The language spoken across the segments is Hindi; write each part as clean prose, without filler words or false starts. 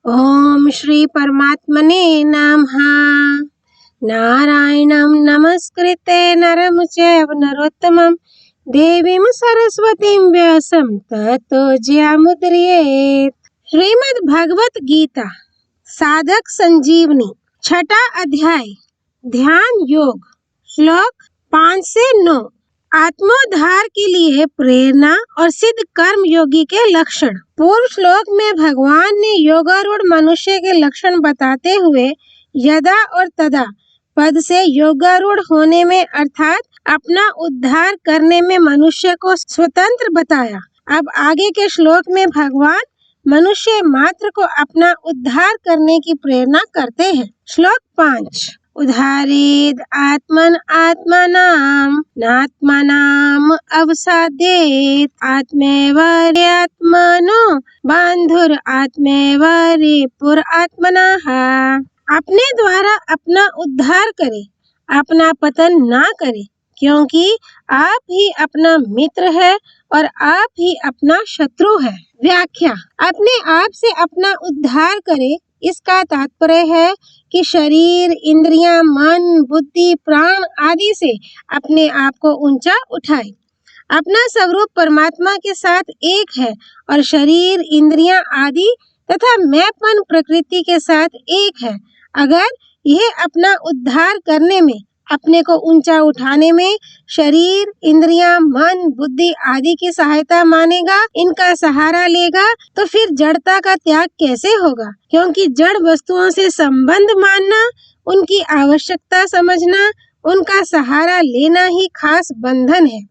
ओम श्री परमात्मने नमः। नारायणं नमस्कृत्य नरं चैव नरोत्तमं देवीं सरस्वतीं व्यासं ततो जयमुदीरयेत्। श्रीमद् भगवत गीता साधक संजीवनी छठा अध्याय ध्यान योग श्लोक 5 से 9। आत्मोद्धार के लिए प्रेरणा और सिद्ध कर्म योगी के लक्षण। पूर्व श्लोक में भगवान ने योगारूढ़ मनुष्य के लक्षण बताते हुए यदा और तदा पद से योगारूढ़ होने में अर्थात अपना उद्धार करने में मनुष्य को स्वतंत्र बताया। अब आगे के श्लोक में भगवान मनुष्य मात्र को अपना उद्धार करने की प्रेरणा करते हैं। श्लोक 5 उद्धारेद आत्मन आत्मनाम नात्मनाम अवसादेत आत्मेवार्यात्मनो बांधुर आत्मेवारिपुर आत्मनः। अपने द्वारा अपना उद्धार करे, अपना पतन ना करे, क्योंकि आप ही अपना मित्र है और आप ही अपना शत्रु है। व्याख्या। अपने आप से अपना उद्धार करे, इसका तात्पर्य है कि शरीर, इंद्रियां, मन, बुद्धि, प्राण आदि से अपने आप को ऊंचा उठाए। अपना स्वरूप परमात्मा के साथ एक है और शरीर, इंद्रियां आदि तथा मैंपन प्रकृति के साथ एक है। अगर यह अपना उद्धार करने में, अपने को ऊंचा उठाने में शरीर, इंद्रियां, मन, बुद्धि आदि की सहायता मानेगा, इनका सहारा लेगा, तो फिर जड़ता का त्याग कैसे होगा? क्योंकि जड़ वस्तुओं से संबंध मानना, उनकी आवश्यकता समझना, उनका सहारा लेना ही खास बंधन है।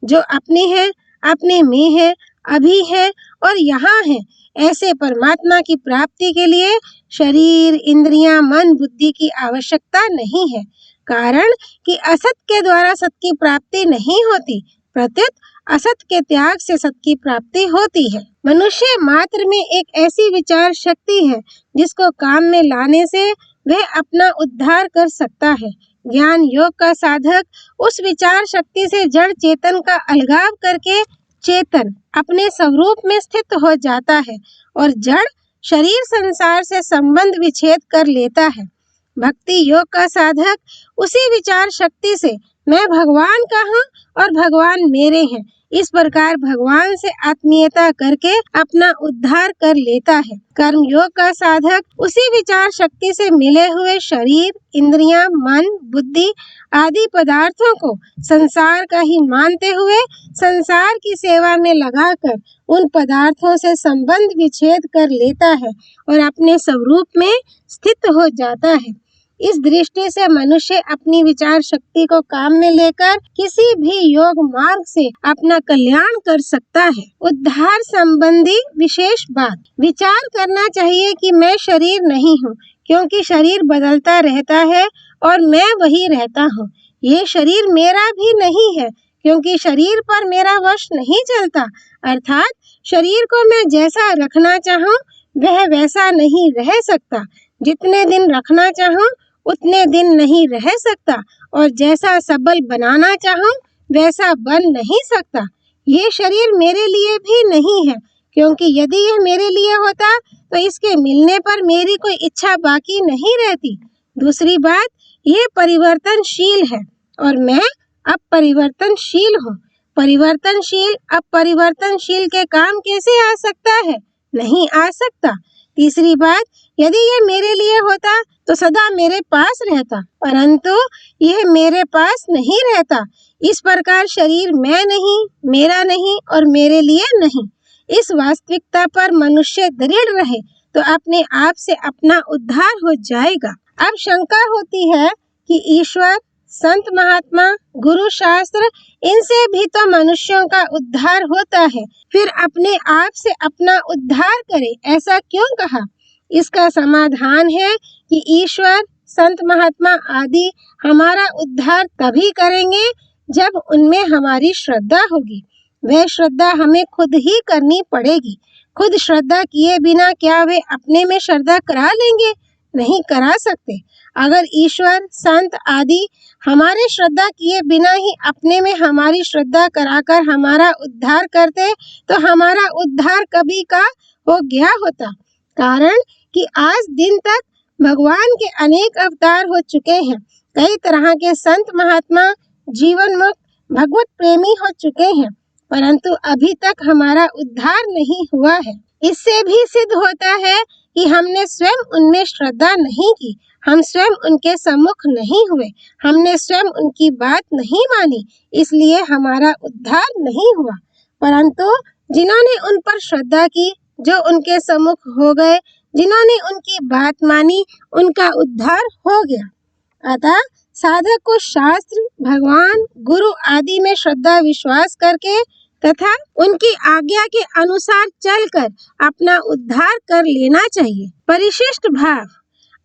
जो अपने हैं, अपने में है, अभी है और यहाँ है, ऐसे परमात्मा की प्राप्ति के लिए शरीर, इंद्रियां, मन, बुद्धि की आवश्यकता नहीं है। कारण कि असत के द्वारा सत की प्राप्ति नहीं होती, प्रत्युत असत के त्याग से सत की प्राप्ति होती है। मनुष्य मात्र में एक ऐसी विचार शक्ति है जिसको काम में लाने से वह अपना उद्धार कर सकता है। ज्ञान योग का साधक उस विचार शक्ति से जड़ चेतन का अलगाव करके चेतन अपने स्वरूप में स्थित हो जाता है और जड़ शरीर संसार से संबंध विच्छेद कर लेता है। भक्ति योग का साधक उसी विचार शक्ति से मैं भगवान का हूँ और भगवान मेरे हैं, इस प्रकार भगवान से आत्मीयता करके अपना उद्धार कर लेता है। कर्म योग का साधक उसी विचार शक्ति से मिले हुए शरीर, इंद्रियां, मन, बुद्धि आदि पदार्थों को संसार का ही मानते हुए संसार की सेवा में लगाकर उन पदार्थों से संबंध विच्छेद कर लेता है और अपने स्वरूप में स्थित हो जाता है। इस दृष्टि से मनुष्य अपनी विचार शक्ति को काम में लेकर किसी भी योग मार्ग से अपना कल्याण कर सकता है। उद्धार संबंधी विशेष बात। विचार करना चाहिए कि मैं शरीर नहीं हूँ, क्योंकि शरीर बदलता रहता है और मैं वही रहता हूँ। ये शरीर मेरा भी नहीं है, क्योंकि शरीर पर मेरा वश नहीं चलता। अर्थात शरीर को मैं जैसा रखना चाहूँ वह वैसा नहीं रह सकता। जितने दिन रखना चाहूँ उतने दिन नहीं रह सकता और जैसा सबल बनाना चाहूँ वैसा बन नहीं सकता। ये शरीर मेरे लिए भी नहीं है, क्योंकि यदि यह मेरे लिए होता तो इसके मिलने पर मेरी कोई इच्छा बाकी नहीं रहती। दूसरी बात, ये परिवर्तनशील है और मैं अपरिवर्तनशील हूँ। परिवर्तनशील अपरिवर्तनशील के काम कैसे आ सकता है? नहीं आ सकता। तीसरी बात, यदि यह मेरे लिए होता तो सदा मेरे पास रहता, परंतु यह मेरे पास नहीं रहता। इस प्रकार शरीर मैं नहीं, मेरा नहीं और मेरे लिए नहीं। इस वास्तविकता पर मनुष्य दृढ़ रहे तो अपने आप से अपना उद्धार हो जाएगा। अब शंका होती है कि ईश्वर, संत महात्मा, गुरु शास्त्र, इनसे भी तो मनुष्यों का उद्धार होता है, फिर अपने आप से अपना उद्धार करे, ऐसा क्यों कहा? इसका समाधान है कि ईश्वर, संत महात्मा आदि हमारा उद्धार तभी करेंगे जब उनमें हमारी श्रद्धा होगी। वह श्रद्धा हमें खुद ही करनी पड़ेगी। खुद श्रद्धा किए बिना क्या वे अपने में श्रद्धा करा लेंगे? नहीं करा सकते। अगर ईश्वर, संत आदि हमारे श्रद्धा किए बिना ही अपने में हमारी श्रद्धा कराकर हमारा उद्धार करते तो हमारा उद्धार कभी का हो गया होता। कारण कि आज दिन तक भगवान के अनेक अवतार हो चुके हैं। कई तरह के संत महात्मा जीवन मुक्त भगवत प्रेमी हो चुके हैं, परंतु अभी तक हमारा उद्धार नहीं हुआ है। इससे भी सिद्ध होता है कि हमने स्वयं उनमें श्रद्धा नहीं की, हम स्वयं उनके सम्मुख नहीं हुए, हमने स्वयं उनकी बात नहीं मानी, इसलिए हमारा उद्धार नहीं हुआ। परंतु जिन्होंने उन पर श्रद्धा की, जो उनके सम्मुख हो गए, जिन्होंने उनकी बात मानी, उनका उद्धार हो गया। अतः साधक को शास्त्र, भगवान, गुरु आदि में श्रद्धा विश्वास करके तथा उनकी आज्ञा के अनुसार चलकर अपना उद्धार कर लेना चाहिए। परिशिष्ट भाव।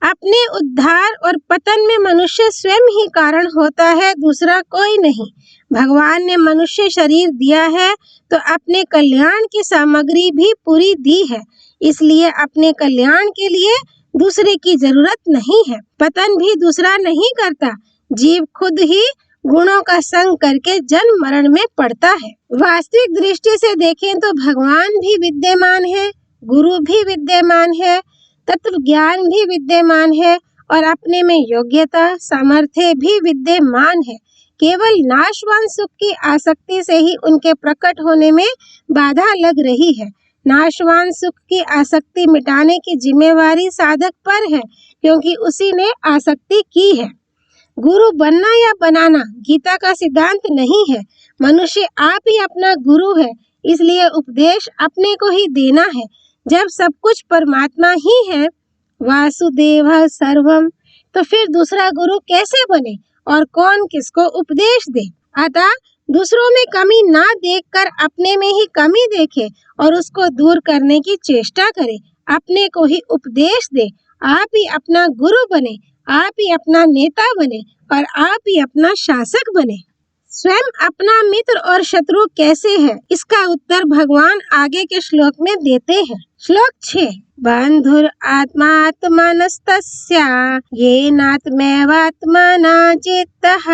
अपने उद्धार और पतन में मनुष्य स्वयं ही कारण होता है, दूसरा कोई नहीं। भगवान ने मनुष्य शरीर दिया है तो अपने कल्याण की सामग्री भी पूरी दी है, इसलिए अपने कल्याण के लिए दूसरे की जरूरत नहीं है। पतन भी दूसरा नहीं करता, जीव खुद ही गुणों का संग करके जन्म मरण में पड़ता है। वास्तविक दृष्टि से देखें तो भगवान भी विद्यमान है, गुरु भी विद्यमान है, तत्व ज्ञान भी विद्यमान है और अपने में योग्यता, सामर्थ्य भी विद्यमान है। केवल नाशवान सुख की आसक्ति से ही उनके प्रकट होने में बाधा लग रही है। नाशवान सुख की आसक्ति मिटाने की जिम्मेवारी साधक पर है, क्योंकि उसी ने आसक्ति की है। गुरु बनना या बनाना गीता का सिद्धांत नहीं है। मनुष्य आप ही अपना गुरु है, इसलिए उपदेश अपने को ही देना है। जब सब कुछ परमात्मा ही है, वासुदेव सर्वम, तो फिर दूसरा गुरु कैसे बने और कौन किसको उपदेश दे? अतः दूसरों में कमी ना देखकर अपने में ही कमी देखे और उसको दूर करने की चेष्टा करे, अपने को ही उपदेश दे। आप ही अपना गुरु बने, आप ही अपना नेता बने और आप ही अपना शासक बने। स्वयं अपना मित्र और शत्रु कैसे है, इसका उत्तर भगवान आगे के श्लोक में देते हैं। श्लोक 6। बंधुर आत्मात्मनस्तस्य येनात्मैवात्मना चेतः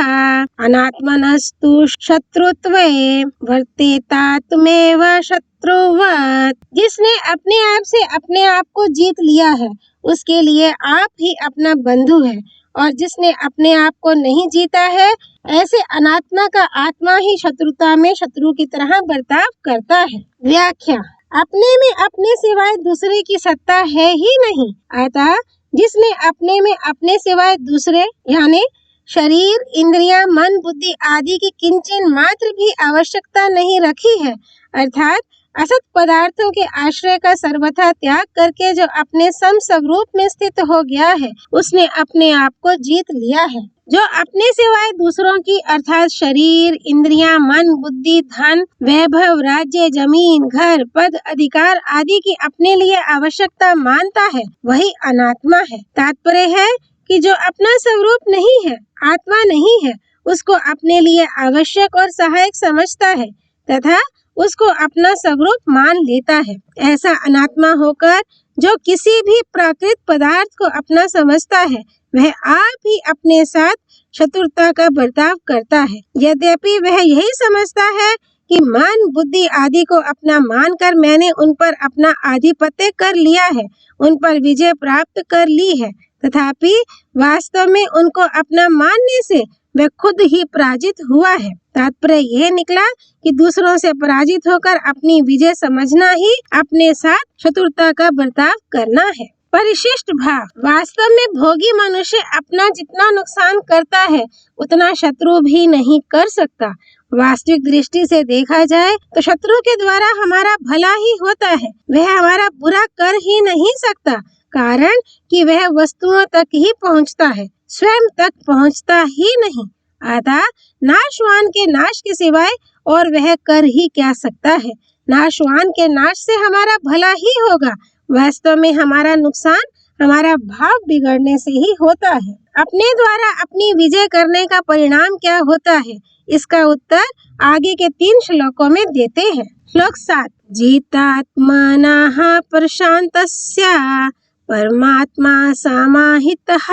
अनात्मनस्तु शत्रुत्वे वर्तेतात्मेव शत्रुवत्। जिसने अपने आप से अपने आप को जीत लिया है, उसके लिए आप ही अपना बंधु है, और जिसने अपने आप को नहीं जीता है, ऐसे अनात्मा का आत्मा ही शत्रुता में शत्रु की तरह बर्ताव करता है। व्याख्या। अपने में अपने सिवाय दूसरे की सत्ता है ही नहीं, अतः जिसने अपने में अपने सिवाय दूसरे यानी शरीर, इंद्रियां, मन, बुद्धि आदि की किंचन मात्र भी आवश्यकता नहीं रखी है, अर्थात असत पदार्थों के आश्रय का सर्वथा त्याग करके जो अपने स्वरूप में स्थित हो गया है, उसने अपने आप को जीत लिया है। जो अपने सिवाय दूसरों की अर्थात शरीर, इंद्रियां, मन, बुद्धि, धन, वैभव, राज्य, जमीन, घर, पद, अधिकार आदि की अपने लिए आवश्यकता मानता है, वही अनात्मा है। तात्पर्य है कि जो अपना स्वरूप नहीं है, आत्मा नहीं है, उसको अपने लिए आवश्यक और सहायक समझता है तथा उसको अपना स्वरूप मान लेता है। ऐसा अनात्मा होकर जो किसी भी प्राकृत पदार्थ को अपना समझता है, वह आप ही अपने साथ शत्रुता का बर्ताव करता है। यद्यपि वह यही समझता है कि मन, बुद्धि आदि को अपना मानकर मैंने उन पर अपना आधिपत्य कर लिया है, उन पर विजय प्राप्त कर ली है, तथापि वास्तव में उनको अपना मानने से वह खुद ही पराजित हुआ है। तात्पर्य यह निकला कि दूसरों से पराजित होकर अपनी विजय समझना ही अपने साथ शत्रुता का बर्ताव करना है। परिशिष्ट भाव। वास्तव में भोगी मनुष्य अपना जितना नुकसान करता है, उतना शत्रु भी नहीं कर सकता। वास्तविक दृष्टि से देखा जाए तो शत्रु के द्वारा हमारा भला ही होता है, वह हमारा बुरा कर ही नहीं सकता, कारण कि वह वस्तुओं तक ही पहुंचता है, स्वयं तक पहुंचता ही नहीं। अतः नाशवान के नाश के सिवाय और वह कर ही क्या सकता है। नाशवान के नाश से हमारा भला ही होगा, वास्तव में हमारा नुकसान हमारा भाव बिगड़ने से ही होता है। अपने द्वारा अपनी विजय करने का परिणाम क्या होता है, इसका उत्तर आगे के 3 श्लोकों में देते हैं। श्लोक 7। जितात्मनः प्रशान्तस्य परमात्मा समाहितः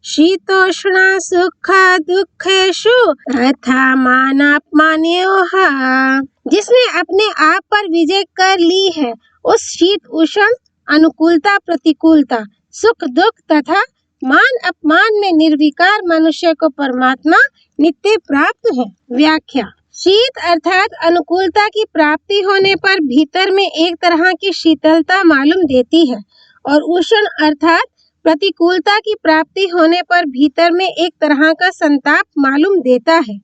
शीतोष्ण सुख दुखेषु तथा मानापमानयोः। जिसने अपने आप पर विजय कर ली है, उस शीत उष्ण अनुकूलता प्रतिकूलता, सुख दुख तथा मान अपमान में निर्विकार मनुष्य को परमात्मा नित्य प्राप्त है। व्याख्या। शीत अर्थात अनुकूलता की प्राप्ति होने पर भीतर में एक तरह की शीतलता मालूम देती है और उष्ण अर्थात प्रतिकूलता की प्राप्ति होने पर भीतर में एक तरह का संताप मालूम देता है।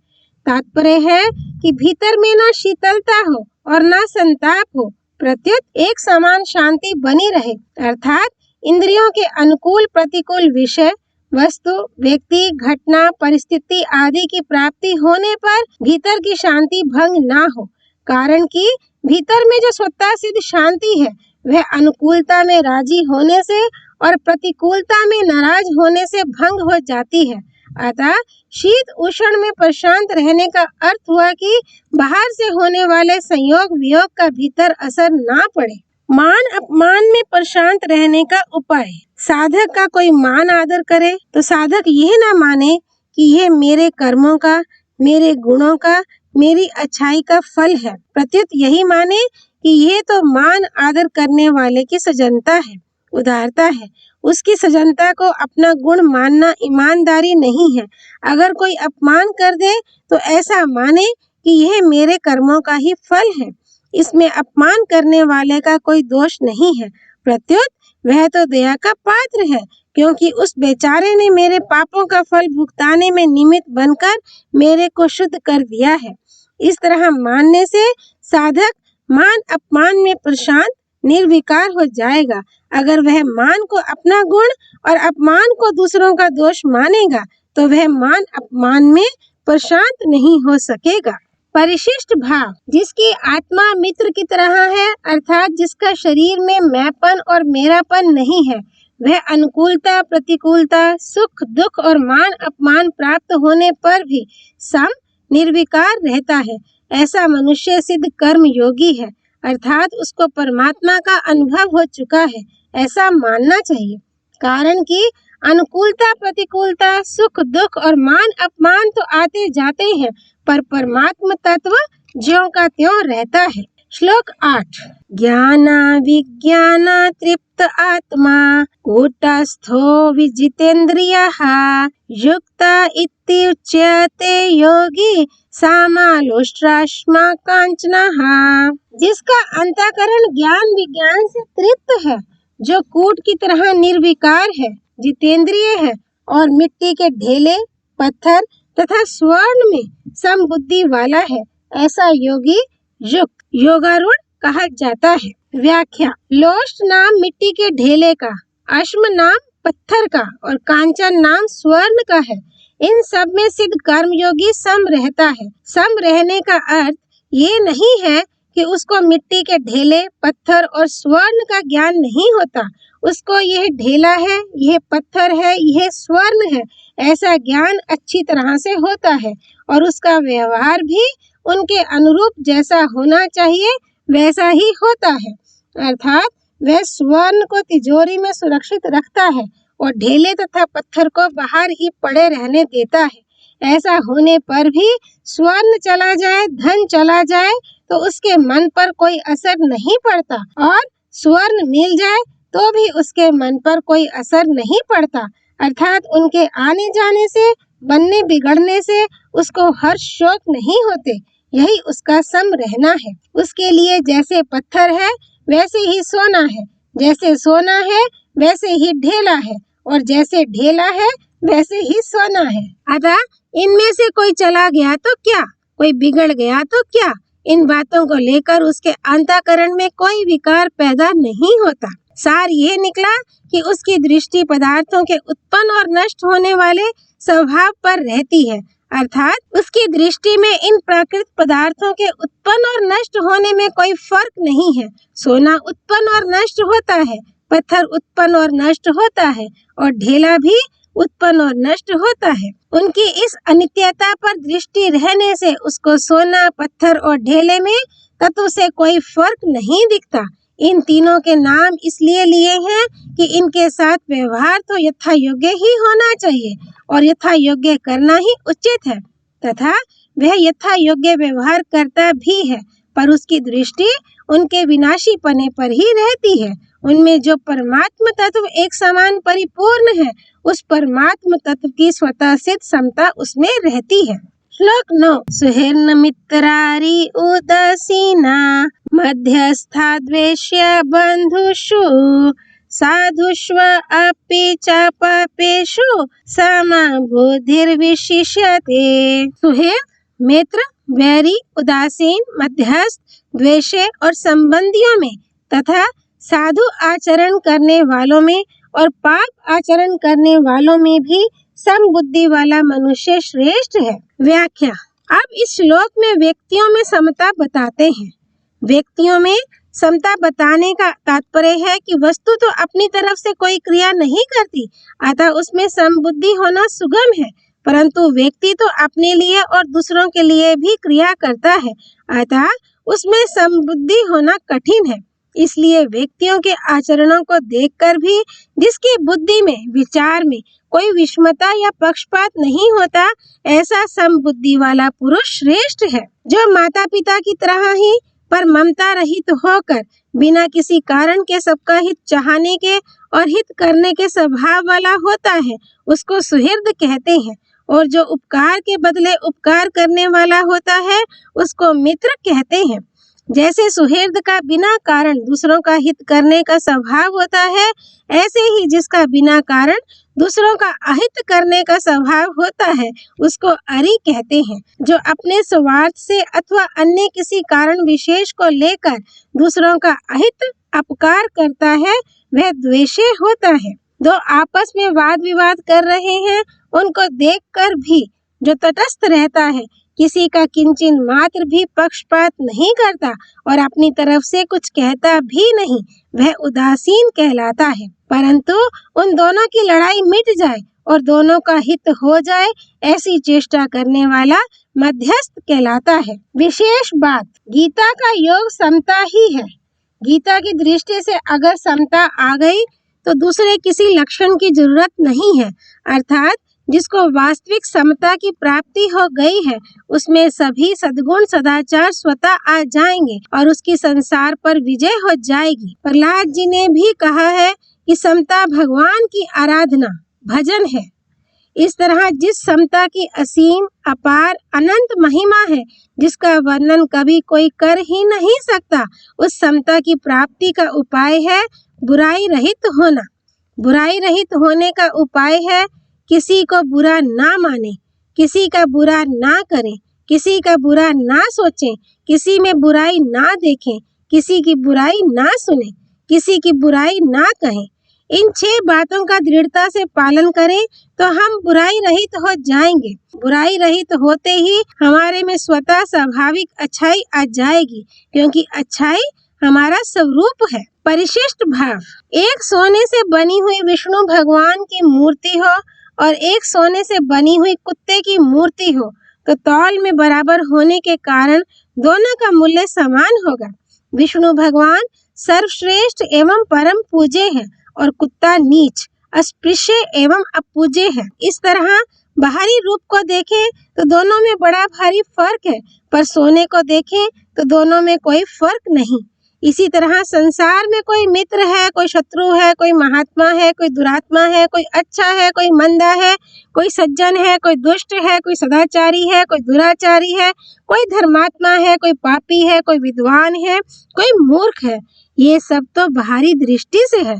तात्पर्य है कि भीतर में न शीतलता हो और न संताप हो, प्रत्युत एक समान शांति बनी रहे, अर्थात इंद्रियों के अनुकूल प्रतिकूल विषय, वस्तु, व्यक्ति, घटना, परिस्थिति आदि की प्राप्ति होने पर भीतर की शांति भंग ना हो। कारण कि भीतर में जो स्वतः सिद्ध शांति है वह अनुकूलता में राजी होने से और प्रतिकूलता में नाराज होने से भंग हो जाती है। अतः शीत उष्ण में प्रशांत रहने का अर्थ हुआ कि बाहर से होने वाले संयोग वियोग का भीतर असर ना पड़े। मान अपमान में प्रशांत रहने का उपाय। साधक का कोई मान आदर करे तो साधक यह ना माने कि यह मेरे कर्मों का, मेरे गुणों का, मेरी अच्छाई का फल है, प्रत्युत यही माने कि यह तो मान आदर करने वाले की सजनता है, उदारता है। उसकी सजनता को अपना गुण मानना ईमानदारी नहीं है। अगर कोई अपमान कर दे तो ऐसा माने कि यह मेरे कर्मों का ही फल है, इसमें अपमान करने वाले का कोई दोष नहीं है, प्रत्युत वह तो दया का पात्र है, क्योंकि उस बेचारे ने मेरे पापों का फल भुगताने में निमित्त बनकर मेरे को शुद्ध कर दिया है। इस तरह मानने से साधक मान अपमान में प्रशांत निर्विकार हो जाएगा। अगर वह मान को अपना गुण और अपमान को दूसरों का दोष मानेगा तो वह मान अपमान में प्रशांत नहीं हो सकेगा। परिशिष्ट भाव। जिसकी आत्मा मित्र की तरह है, अर्थात जिसका शरीर में मैंपन और मेरापन नहीं है, वह अनुकूलता प्रतिकूलता, सुख दुख और मान अपमान प्राप्त होने पर भी सम निर्विकार रहता है। ऐसा मनुष्य सिद्ध कर्म योगी है, अर्थात उसको परमात्मा का अनुभव हो चुका है, ऐसा मानना चाहिए। कारण कि अनुकूलता प्रतिकूलता, सुख दुख और मान अपमान तो आते जाते हैं, पर परमात्मा तत्व ज्यों का त्यों रहता है। श्लोक 8। ज्ञान विज्ञान तृप्त आत्मा कूटस्थो विजितेन्द्रियः युक्त इत्युच्यते योगी सामालोष्ट्राश्मा कांचनः। जिसका अंतःकरण ज्ञान विज्ञान से तृप्त है, जो कूट की तरह निर्विकार है, जितेंद्रिय है और मिट्टी के ढेले, पत्थर तथा स्वर्ण में समबुद्धि वाला है, ऐसा योगी युक्त योगारूढ़ कहा जाता है। व्याख्या। लोष्ट नाम मिट्टी के ढेले का, अश्म नाम पत्थर का और कांचन नाम स्वर्ण का है। इन सब में सिद्ध कर्मयोगी सम रहता है। सम रहने का अर्थ ये नहीं है कि उसको मिट्टी के ढेले, पत्थर और स्वर्ण का ज्ञान नहीं होता। उसको यह ढेला है, यह पत्थर है, यह स्वर्ण है, ऐसा ज्ञान अच्छी तरह से होता है और उसका व्यवहार भी उनके अनुरूप जैसा होना चाहिए वैसा ही होता है। अर्थात वह स्वर्ण को तिजोरी में सुरक्षित रखता है और ढेले तथा पत्थर को बाहर ही पड़े रहने देता है। ऐसा होने पर भी स्वर्ण चला जाए, धन चला जाए तो उसके मन पर कोई असर नहीं पड़ता और स्वर्ण मिल जाए तो भी उसके मन पर कोई असर नहीं पड़ता। अर्थात उनके आने जाने से, बनने बिगड़ने से उसको हर्ष शोक नहीं होते। यही उसका सम रहना है। उसके लिए जैसे पत्थर है वैसे ही सोना है, जैसे सोना है वैसे ही ढेला है और जैसे ढेला है वैसे ही सोना है। अतः इनमें से कोई चला गया तो क्या, कोई बिगड़ गया तो क्या, इन बातों को लेकर उसके अंतःकरण में कोई विकार पैदा नहीं होता। सार ये निकला कि उसकी दृष्टि पदार्थों के उत्पन्न और नष्ट होने वाले स्वभाव पर रहती है, अर्थात उसकी दृष्टि में इन प्राकृतिक पदार्थों के उत्पन्न और नष्ट होने में कोई फर्क नहीं है। सोना उत्पन्न और नष्ट होता है, पत्थर उत्पन्न और नष्ट होता है और ढेला भी उत्पन्न और नष्ट होता है। उनकी इस अनित्यता पर दृष्टि रहने से उसको सोना, पत्थर और ढेले में तत्व से कोई फर्क नहीं दिखता। इन तीनों के नाम इसलिए लिए हैं कि इनके साथ व्यवहार तो यथा योग्य ही होना चाहिए और यथा योग्य करना ही उचित है, तथा वह यथा योग्य व्यवहार करता भी है, पर उसकी दृष्टि उनके विनाशी पने पर ही रहती है उनमें जो परमात्म तत्व एक समान परिपूर्ण है, उस परमात्म तत्व की स्वतः सिद्ध समता उसमें रहती है। श्लोक 9। सुहृन्न मित्रारि उदासीना मध्यस्था द्वेष्य बंधुषु साधुष्व अपि च पापेषु समबुद्धिर्विशिष्यते। सुहृद, मित्र, वैरी, उदासीन, मध्यस्थ, द्वेषी और संबंधियों में तथा साधु आचरण करने वालों में और पाप आचरण करने वालों में भी समबुद्धि वाला मनुष्य श्रेष्ठ है। व्याख्या। अब इस श्लोक में व्यक्तियों में समता बताते हैं। व्यक्तियों में समता बताने का तात्पर्य है कि वस्तु तो अपनी तरफ से कोई क्रिया नहीं करती, अतः उसमें समबुद्धि होना सुगम है, परंतु व्यक्ति तो अपने लिए और दूसरों के लिए भी क्रिया करता है, अतः उसमें समबुद्धि होना कठिन है। इसलिए व्यक्तियों के आचरणों को देखकर भी जिसकी बुद्धि में, विचार में कोई विषमता या पक्षपात नहीं होता, ऐसा समबुद्धि वाला पुरुष श्रेष्ठ है। जो माता पिता की तरह ही पर ममता रहित होकर बिना किसी कारण के सबका हित चाहने के और हित करने के स्वभाव वाला होता है, उसको सुहृद कहते हैं। और जो उपकार के बदले उपकार करने वाला होता है, उसको मित्र कहते हैं। जैसे सुहृद का बिना कारण दूसरों का हित करने का स्वभाव होता है, ऐसे ही जिसका बिना कारण दूसरों का अहित करने का स्वभाव होता है, उसको अरि कहते हैं। जो अपने स्वार्थ से अथवा अन्य किसी कारण विशेष को लेकर दूसरों का अहित अपकार करता है, वह द्वेषी होता है। दो आपस में वाद विवाद कर रहे हैं, उनको देखकर भी जो तटस्थ रहता है, किसी का किंचिन मात्र भी पक्षपात नहीं करता और अपनी तरफ से कुछ कहता भी नहीं, वह उदासीन कहलाता है। परंतु उन दोनों की लड़ाई मिट जाए और दोनों का हित हो जाए, ऐसी चेष्टा करने वाला मध्यस्थ कहलाता है। विशेष बात, गीता का योग समता ही है। गीता की दृष्टि से अगर समता आ गई तो दूसरे किसी लक्षण की जरूरत नहीं है, अर्थात जिसको वास्तविक समता की प्राप्ति हो गई है, उसमें सभी सद्गुण सदाचार स्वतः आ जाएंगे और उसकी संसार पर विजय हो जाएगी। प्रहलाद जी ने भी कहा है कि समता भगवान की आराधना, भजन है। इस तरह जिस समता की असीम, अपार, अनंत महिमा है, जिसका वर्णन कभी कोई कर ही नहीं सकता, उस समता की प्राप्ति का उपाय है बुराई रहित होना। बुराई रहित होने का उपाय है किसी को बुरा ना माने, किसी का बुरा ना करें, किसी का बुरा ना सोचें, किसी में बुराई ना देखें, किसी की बुराई ना सुने, किसी की बुराई ना कहें। इन 6 बातों का दृढ़ता से पालन करें तो हम बुराई रहित हो जाएंगे। बुराई रहित होते ही हमारे में स्वतः स्वाभाविक अच्छाई आ जाएगी, क्योंकि अच्छाई हमारा स्वरूप है। परिशिष्ट भाव, एक सोने से बनी हुई विष्णु भगवान की मूर्ति हो और एक सोने से बनी हुई कुत्ते की मूर्ति हो, तो तौल में बराबर होने के कारण दोनों का मूल्य समान होगा। विष्णु भगवान सर्वश्रेष्ठ एवं परम पूज्य है और कुत्ता नीच, अस्पृश्य एवं अपूज्य है। इस तरह बाहरी रूप को देखें तो दोनों में बड़ा भारी फर्क है, पर सोने को देखें तो दोनों में कोई फर्क नहीं। इसी तरह संसार में कोई मित्र है, कोई शत्रु है, कोई महात्मा है, कोई दुरात्मा है, कोई अच्छा है, कोई मंदा है, कोई सज्जन है, कोई दुष्ट है, कोई सदाचारी है, कोई दुराचारी है, कोई धर्मात्मा है, कोई पापी है, कोई विद्वान है, कोई मूर्ख है। ये सब तो बाहरी दृष्टि से है,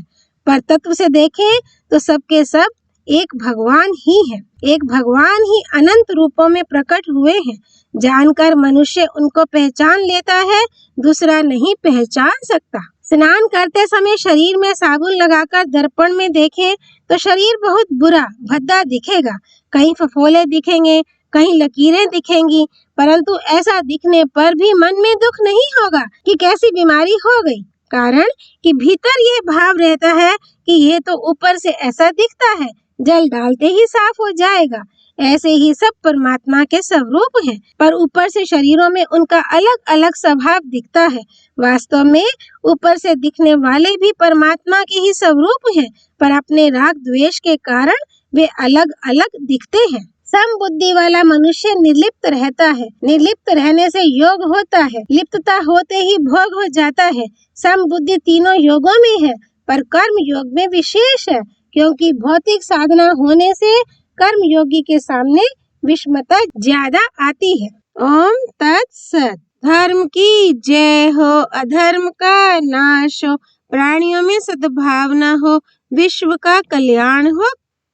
पर तत्व से देखें तो सबके सब एक भगवान ही है। एक भगवान ही अनंत रूपों में प्रकट हुए हैं। जानकर मनुष्य उनको पहचान लेता है, दूसरा नहीं पहचान सकता। स्नान करते समय शरीर में साबुन लगाकर दर्पण में देखें तो शरीर बहुत बुरा भद्दा दिखेगा, कहीं फफोले दिखेंगे, कहीं लकीरें दिखेंगी, परंतु ऐसा दिखने पर भी मन में दुख नहीं होगा कि कैसी बीमारी हो गई, कारण कि भीतर यह भाव रहता है कि ये तो ऊपर से ऐसा दिखता है, जल डालते ही साफ हो जाएगा। ऐसे ही सब परमात्मा के स्वरूप हैं, पर ऊपर से शरीरों में उनका अलग अलग स्वभाव दिखता है। वास्तव में ऊपर से दिखने वाले भी परमात्मा के ही स्वरूप हैं, पर अपने राग द्वेष के कारण वे अलग अलग दिखते हैं। समबुद्धि वाला मनुष्य निर्लिप्त रहता है। निर्लिप्त रहने से योग होता है, लिप्तता होते ही भोग हो जाता है। समबुद्धि तीनों योगों में है, पर कर्म योग में विशेष है, क्योंकि भौतिक साधना होने से कर्म योगी के सामने विषमता ज्यादा आती है। ओम तत्सत। धर्म की जय हो, अधर्म का नाश हो, प्राणियों में सद्भावना हो, विश्व का कल्याण हो।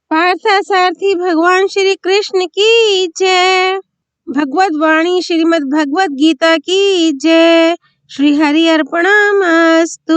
पार्थसारथी भगवान श्री कृष्ण की जय। भगवत वाणी श्रीमद् भगवत गीता की जय। श्री हरि अर्पणमस्तु।